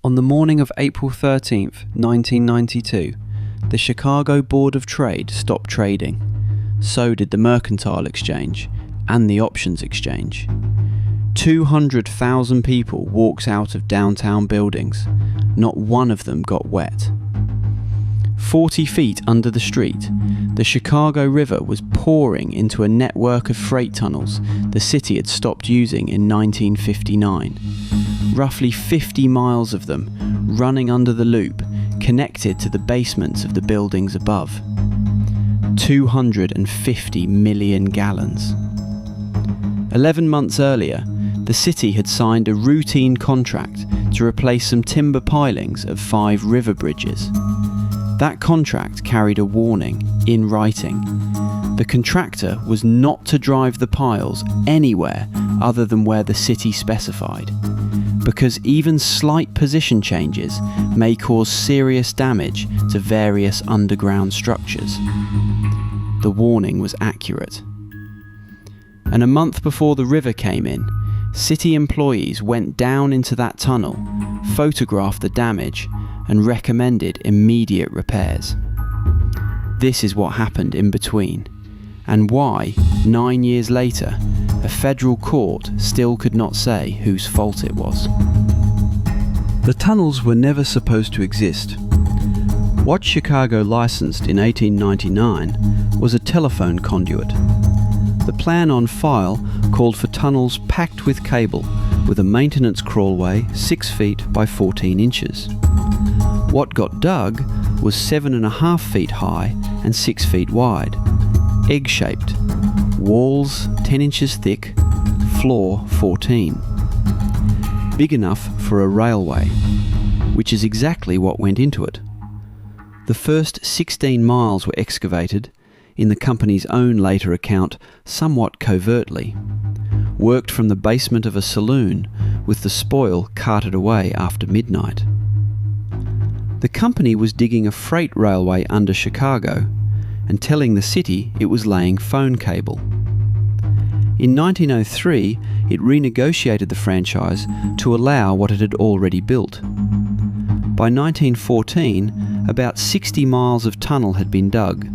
On the morning of April 13th, 1992, the Chicago Board of Trade stopped trading. So did the Mercantile Exchange and the Options Exchange. 200,000 people walked out of downtown buildings. Not one of them got wet. 40 feet under the street, the Chicago River was pouring into a network of freight tunnels the city had stopped using in 1959. Roughly 50 miles of them running under the loop, connected to the basements of the buildings above. 250 million gallons. 11 months earlier, the city had signed a routine contract to replace some timber pilings of 5 river bridges. That contract carried a warning in writing. The contractor was not to drive the piles anywhere other than where the city specified, because even slight position changes may cause serious damage to various underground structures. The warning was accurate. And a month before the river came in, city employees went down into that tunnel, photographed the damage, and recommended immediate repairs. This is what happened in between, and why, 9 years later, a federal court still could not say whose fault it was. The tunnels were never supposed to exist. What Chicago licensed in 1899 was a telephone conduit. The plan on file called for tunnels packed with cable, with a maintenance crawlway 6 feet by 14 inches. What got dug was 7.5 feet high and 6 feet wide, egg-shaped, walls 10 inches thick, floor 14. Big enough for a railway, which is exactly what went into it. The first 16 miles were excavated, in the company's own later account, somewhat covertly, worked from the basement of a saloon, with the spoil carted away after midnight. The company was digging a freight railway under Chicago and telling the city it was laying phone cable. In 1903, it renegotiated the franchise to allow what it had already built. By 1914, about 60 miles of tunnel had been dug.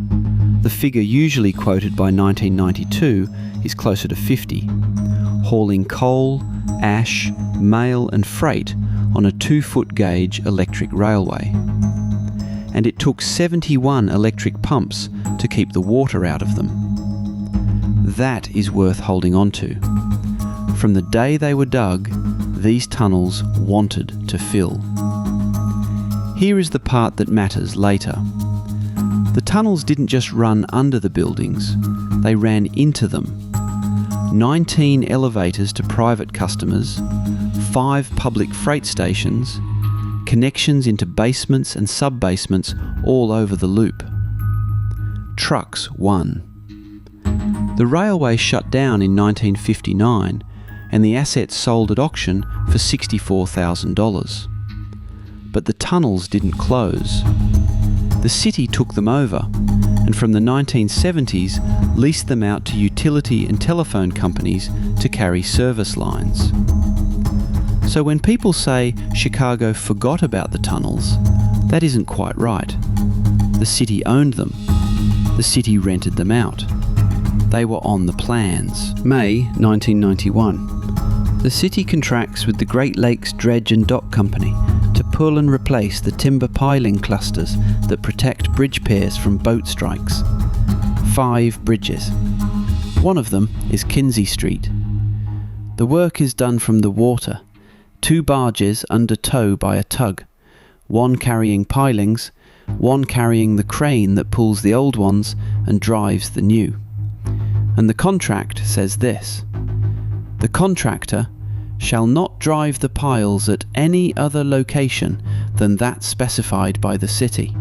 The figure usually quoted by 1992 is closer to 50, hauling coal, ash, mail and freight on a 2-foot gauge electric railway. And it took 71 electric pumps to keep the water out of them. That is worth holding on to. From the day they were dug, these tunnels wanted to fill. Here is the part that matters later. The tunnels didn't just run under the buildings, they ran into them. 19 elevators to private customers, 5 public freight stations, connections into basements and sub-basements all over the loop. Trucks won. The railway shut down in 1959 and the assets sold at auction for $64,000. But the tunnels didn't close. The city took them over, and from the 1970s leased them out to utility and telephone companies to carry service lines. So when people say Chicago forgot about the tunnels, that isn't quite right. The city owned them. The city rented them out. They were on the plans. May 1991. The city contracts with the Great Lakes Dredge and Dock Company to pull and replace the timber piling clusters that protect bridge piers from boat strikes. 5 bridges. One of them is Kinsey Street. The work is done from the water. 2 barges under tow by a tug, one carrying pilings, one carrying the crane that pulls the old ones and drives the new. And the contract says this: the contractor shall not drive the piles at any other location than that specified by the city,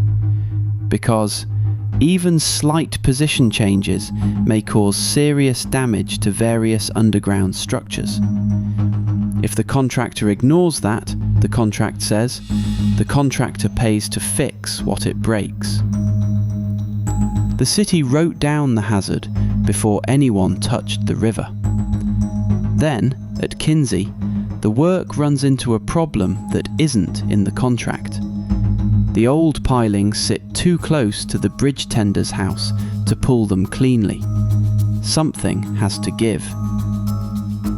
because even slight position changes may cause serious damage to various underground structures. If the contractor ignores that, the contract says, the contractor pays to fix what it breaks. The city wrote down the hazard before anyone touched the river. Then, at Kinsey, the work runs into a problem that isn't in the contract. The old pilings sit too close to the bridge tender's house to pull them cleanly. Something has to give.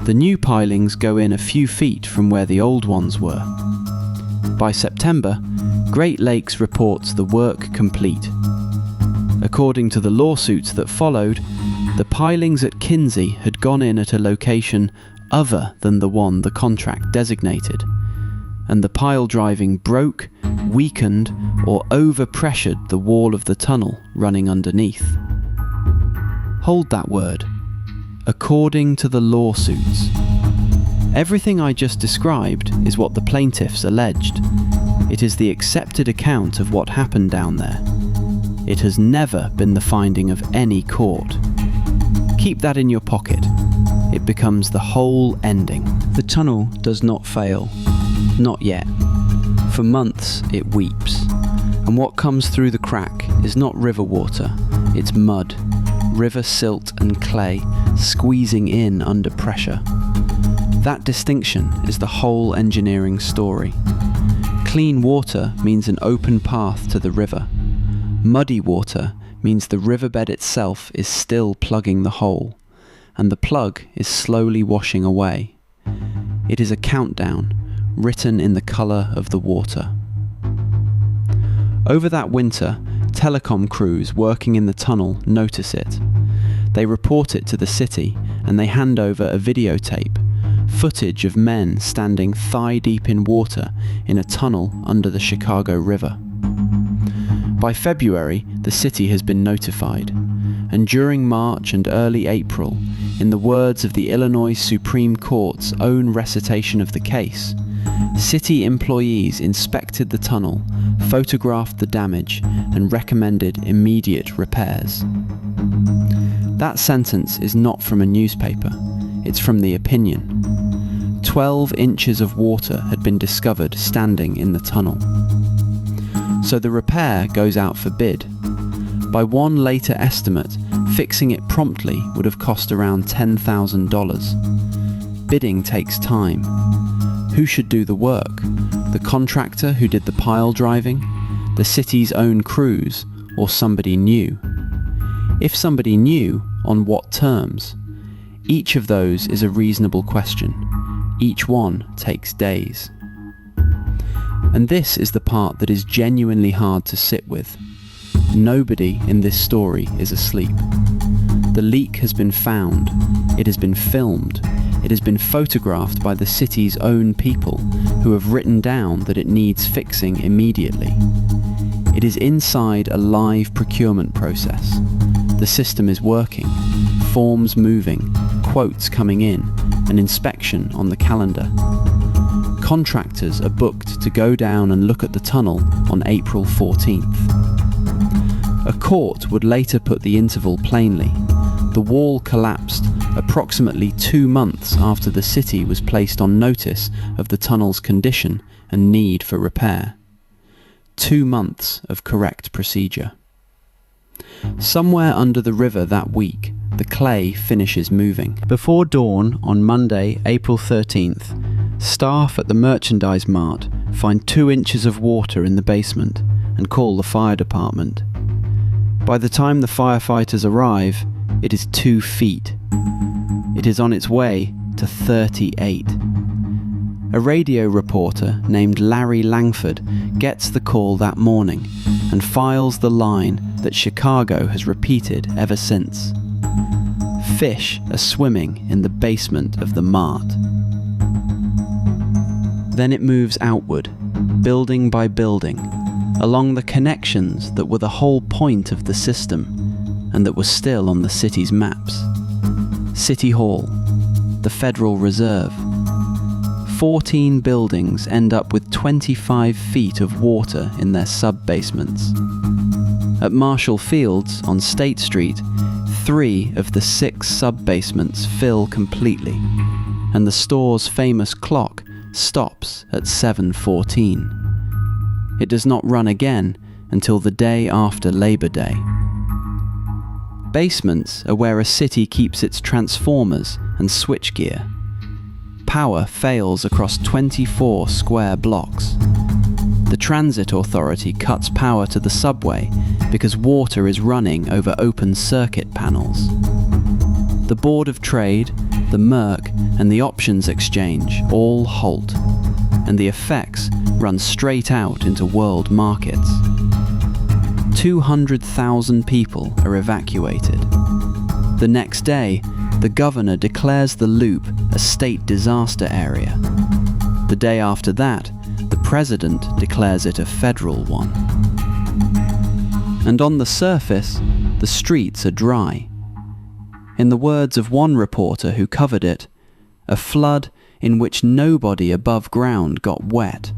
The new pilings go in a few feet from where the old ones were. By September, Great Lakes reports the work complete. According to the lawsuits that followed, the pilings at Kinsey had gone in at a location other than the one the contract designated, and the pile driving broke, weakened, or overpressured the wall of the tunnel running underneath. Hold that word. According to the lawsuits. Everything I just described is what the plaintiffs alleged. It is the accepted account of what happened down there. It has never been the finding of any court. Keep that in your pocket. It becomes the whole ending. The tunnel does not fail. Not yet. For months it weeps. And what comes through the crack is not river water, it's mud, river silt and clay squeezing in under pressure. That distinction is the whole engineering story. Clean water means an open path to the river. Muddy water means the riverbed itself is still plugging the hole, and the plug is slowly washing away. It is a countdown, written in the colour of the water. Over that winter, telecom crews working in the tunnel notice it. They report it to the city, and they hand over a videotape, footage of men standing thigh-deep in water in a tunnel under the Chicago River. By February, the city has been notified, and during March and early April, in the words of the Illinois Supreme Court's own recitation of the case, city employees inspected the tunnel, photographed the damage, and recommended immediate repairs. That sentence is not from a newspaper, it's from the opinion. 12 inches of water had been discovered standing in the tunnel. So the repair goes out for bid. By one later estimate, fixing it promptly would have cost around $10,000. Bidding takes time. Who should do the work? The contractor who did the pile driving? The city's own crews? Or somebody new? If somebody new, on what terms? Each of those is a reasonable question. Each one takes days. And this is the part that is genuinely hard to sit with. Nobody in this story is asleep. The leak has been found, it has been filmed, it has been photographed by the city's own people who have written down that it needs fixing immediately. It is inside a live procurement process. The system is working, forms moving, quotes coming in, an inspection on the calendar. Contractors are booked to go down and look at the tunnel on April 14th. A court would later put the interval plainly. The wall collapsed approximately 2 months after the city was placed on notice of the tunnel's condition and need for repair. 2 months of correct procedure. Somewhere under the river that week, the clay finishes moving. Before dawn on Monday, April 13th, staff at the merchandise mart find 2 inches of water in the basement and call the fire department. By the time the firefighters arrive, it is 2 feet. It is on its way to 38. A radio reporter named Larry Langford gets the call that morning and files the line that Chicago has repeated ever since. Fish are swimming in the basement of the mart. Then it moves outward, building by building, along the connections that were the whole point of the system and that were still on the city's maps. City Hall, the Federal Reserve. 14 buildings end up with 25 feet of water in their sub-basements. At Marshall Fields on State Street, 3 of the 6 sub-basements fill completely, and the store's famous clock stops at 7:14. It does not run again until the day after Labor Day. Basements are where a city keeps its transformers and switchgear. Power fails across 24 square blocks. The transit authority cuts power to the subway because water is running over open circuit panels. The Board of Trade, the Merc, and the Options Exchange all halt, and the effects run straight out into world markets. 200,000 people are evacuated. The next day, the governor declares the loop a state disaster area. The day after that, the president declares it a federal one. And on the surface, the streets are dry. In the words of one reporter who covered it, a flood in which nobody above ground got wet,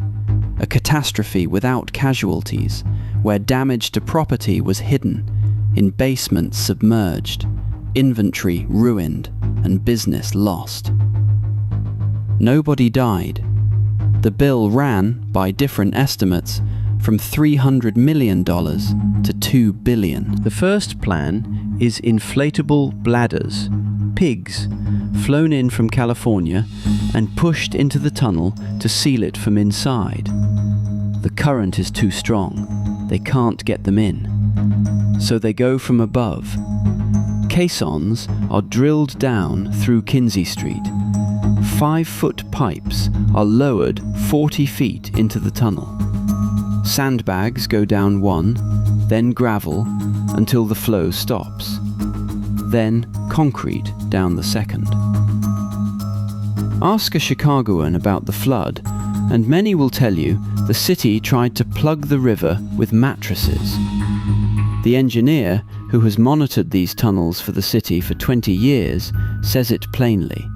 a catastrophe without casualties, where damage to property was hidden, in basements submerged, inventory ruined, and business lost. Nobody died. The bill ran, by different estimates, from $300 million to $2 billion. The first plan is inflatable bladders, pigs, flown in from California and pushed into the tunnel to seal it from inside. The current is too strong. They can't get them in. So they go from above. Caissons are drilled down through Kinsey Street. 5-foot pipes are lowered 40 feet into the tunnel. Sandbags go down one, then gravel, until the flow stops. Then concrete down the second. Ask a Chicagoan about the flood, and many will tell you the city tried to plug the river with mattresses. The engineer, who has monitored these tunnels for the city for 20 years, says it plainly.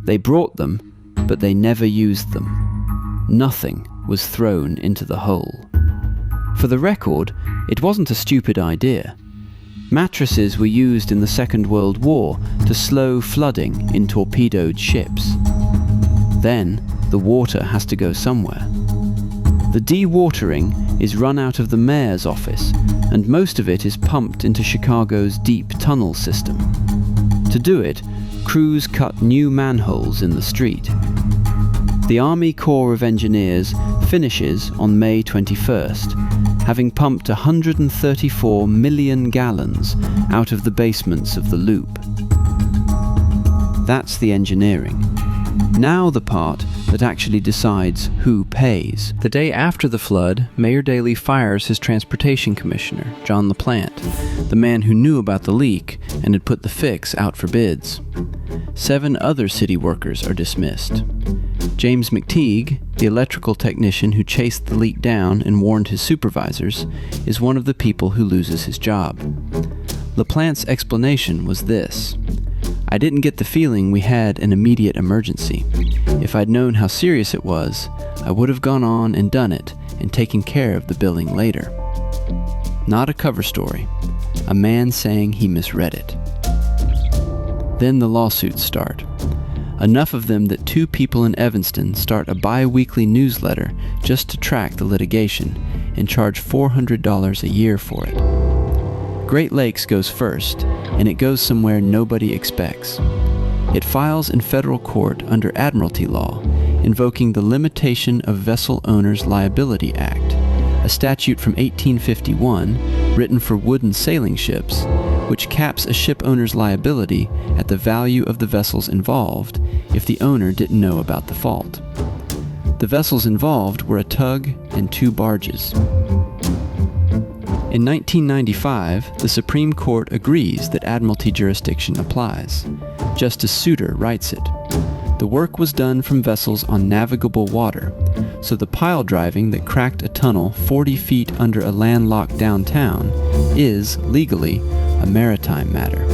They brought them, but they never used them. Nothing was thrown into the hole. For the record, it wasn't a stupid idea. Mattresses were used in the Second World War to slow flooding in torpedoed ships. Then, the water has to go somewhere. The dewatering is run out of the mayor's office, and most of it is pumped into Chicago's deep tunnel system. To do it, crews cut new manholes in the street. The Army Corps of Engineers finishes on May 21st, having pumped 134 million gallons out of the basements of the loop. That's the engineering. Now the part that actually decides who pays. The day after the flood, Mayor Daley fires his transportation commissioner, John LaPlante, the man who knew about the leak and had put the fix out for bids. 7 other city workers are dismissed. James McTeague, the electrical technician who chased the leak down and warned his supervisors, is one of the people who loses his job. LaPlante's explanation was this: I didn't get the feeling we had an immediate emergency. If I'd known how serious it was, I would have gone on and done it and taken care of the billing later. Not a cover story. A man saying he misread it. Then the lawsuits start. Enough of them that 2 people in Evanston start a bi-weekly newsletter just to track the litigation and charge $400 a year for it. Great Lakes goes first, and it goes somewhere nobody expects. It files in federal court under admiralty law, invoking the Limitation of Vessel Owners' Liability Act, a statute from 1851 written for wooden sailing ships, which caps a ship owner's liability at the value of the vessels involved if the owner didn't know about the fault. The vessels involved were a tug and 2 barges. In 1995, the Supreme Court agrees that admiralty jurisdiction applies. Justice Souter writes it. The work was done from vessels on navigable water, so the pile driving that cracked a tunnel 40 feet under a landlocked downtown is, legally, a maritime matter.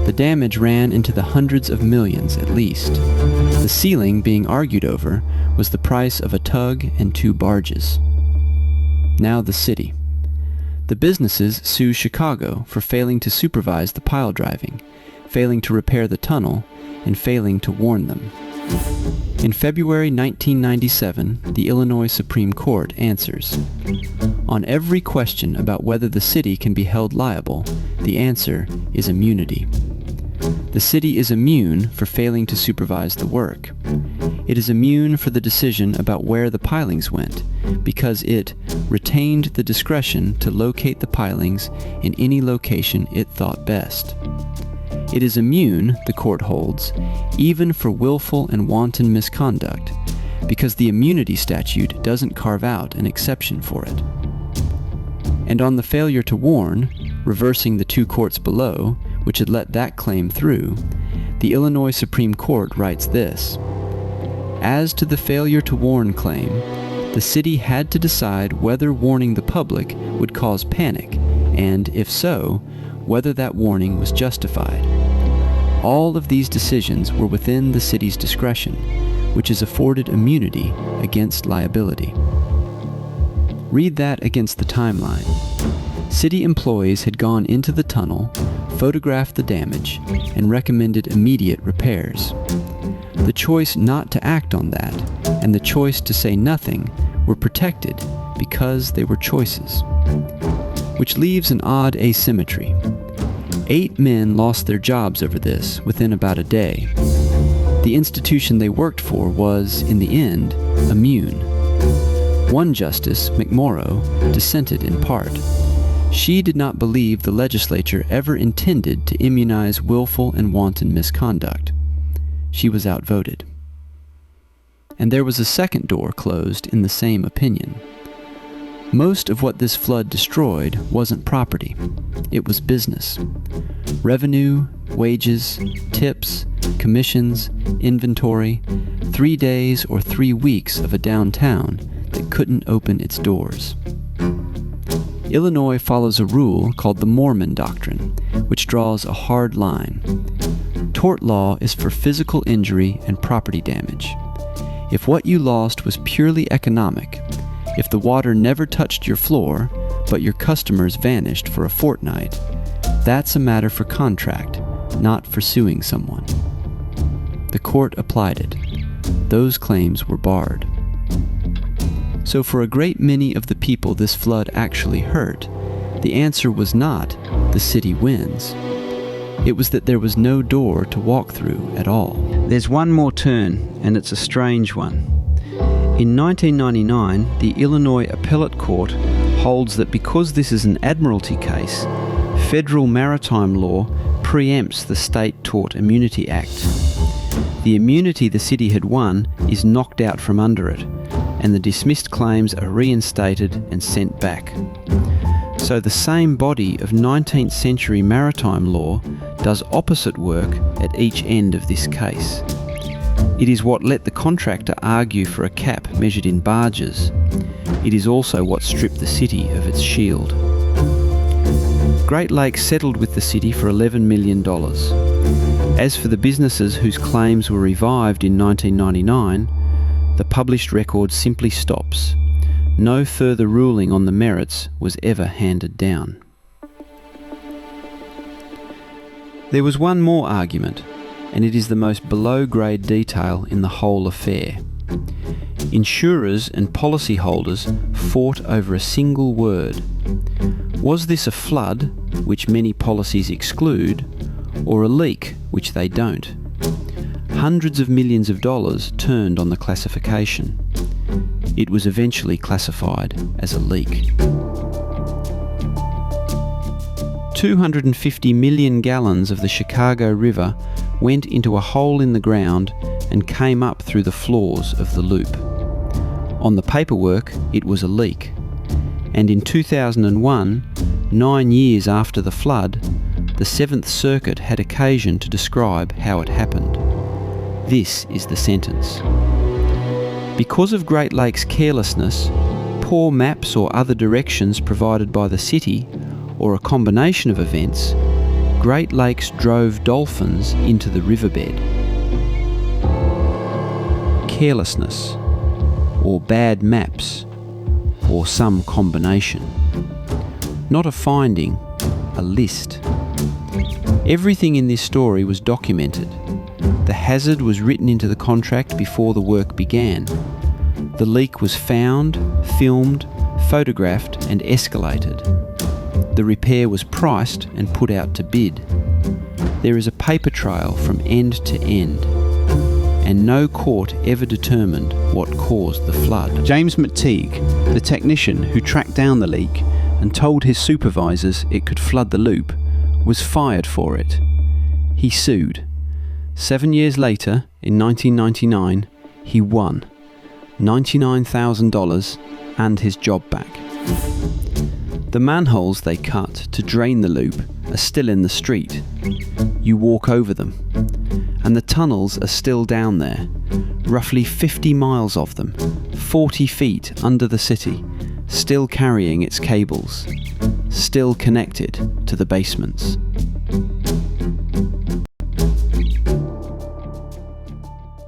The damage ran into the hundreds of millions at least. The ceiling being argued over was the price of a tug and 2 barges. Now the city. The businesses sue Chicago for failing to supervise the pile driving, failing to repair the tunnel, and failing to warn them. In February 1997, the Illinois Supreme Court answers. On every question about whether the city can be held liable, the answer is immunity. The city is immune for failing to supervise the work. It is immune for the decision about where the pilings went, because it retained the discretion to locate the pilings in any location it thought best. It is immune, the court holds, even for willful and wanton misconduct, because the immunity statute doesn't carve out an exception for it. And on the failure to warn, reversing the two courts below, which had let that claim through, the Illinois Supreme Court writes this: as to the failure to warn claim, the city had to decide whether warning the public would cause panic, and, if so, whether that warning was justified. All of these decisions were within the city's discretion, which is afforded immunity against liability. Read that against the timeline. City employees had gone into the tunnel, photographed the damage, and recommended immediate repairs. The choice not to act on that, and the choice to say nothing, were protected because they were choices. Which leaves an odd asymmetry. 8 men lost their jobs over this within about a day. The institution they worked for was, in the end, immune. One justice, McMorrow, dissented in part. She did not believe the legislature ever intended to immunize willful and wanton misconduct. She was outvoted. And there was a second door closed in the same opinion. Most of what this flood destroyed wasn't property. It was business. Revenue, wages, tips, commissions, inventory, 3 days or 3 weeks of a downtown that couldn't open its doors. Illinois follows a rule called the Mormon Doctrine, which draws a hard line. Tort law is for physical injury and property damage. If what you lost was purely economic, if the water never touched your floor, but your customers vanished for a fortnight, that's a matter for contract, not for suing someone. The court applied it. Those claims were barred. So for a great many of the people this flood actually hurt, the answer was not, the city wins. It was that there was no door to walk through at all. There's one more turn, and it's a strange one. In 1999, the Illinois Appellate Court holds that because this is an admiralty case, federal maritime law preempts the State Tort Immunity Act. The immunity the city had won is knocked out from under it, and the dismissed claims are reinstated and sent back. So the same body of 19th century maritime law does opposite work at each end of this case. It is what let the contractor argue for a cap measured in barges. It is also what stripped the city of its shield. Great Lakes settled with the city for $11 million. As for the businesses whose claims were revived in 1999, the published record simply stops. No further ruling on the merits was ever handed down. There was one more argument, and it is the most below-grade detail in the whole affair. Insurers and policyholders fought over a single word. Was this a flood, which many policies exclude, or a leak, which they don't? Hundreds of millions of dollars turned on the classification. It was eventually classified as a leak. 250 million gallons of the Chicago River went into a hole in the ground and came up through the floors of the loop. On the paperwork, it was a leak. And in 2001, 9 years after the flood, the 7th Circuit had occasion to describe how it happened. This is the sentence. Because of Great Lakes' carelessness, poor maps or other directions provided by the city, or a combination of events, Great Lakes drove dolphins into the riverbed. Carelessness, or bad maps, or some combination. Not a finding, a list. Everything in this story was documented. The hazard was written into the contract before the work began. The leak was found, filmed, photographed, and escalated. The repair was priced and put out to bid. There is a paper trail from end to end, and no court ever determined what caused the flood. James McTeague, the technician who tracked down the leak and told his supervisors it could flood the loop, was fired for it. He sued. 7 years later, in 1999, he won $99,000 and his job back. The manholes they cut to drain the loop are still in the street. You walk over them, and the tunnels are still down there, roughly 50 miles of them, 40 feet under the city, still carrying its cables, still connected to the basements.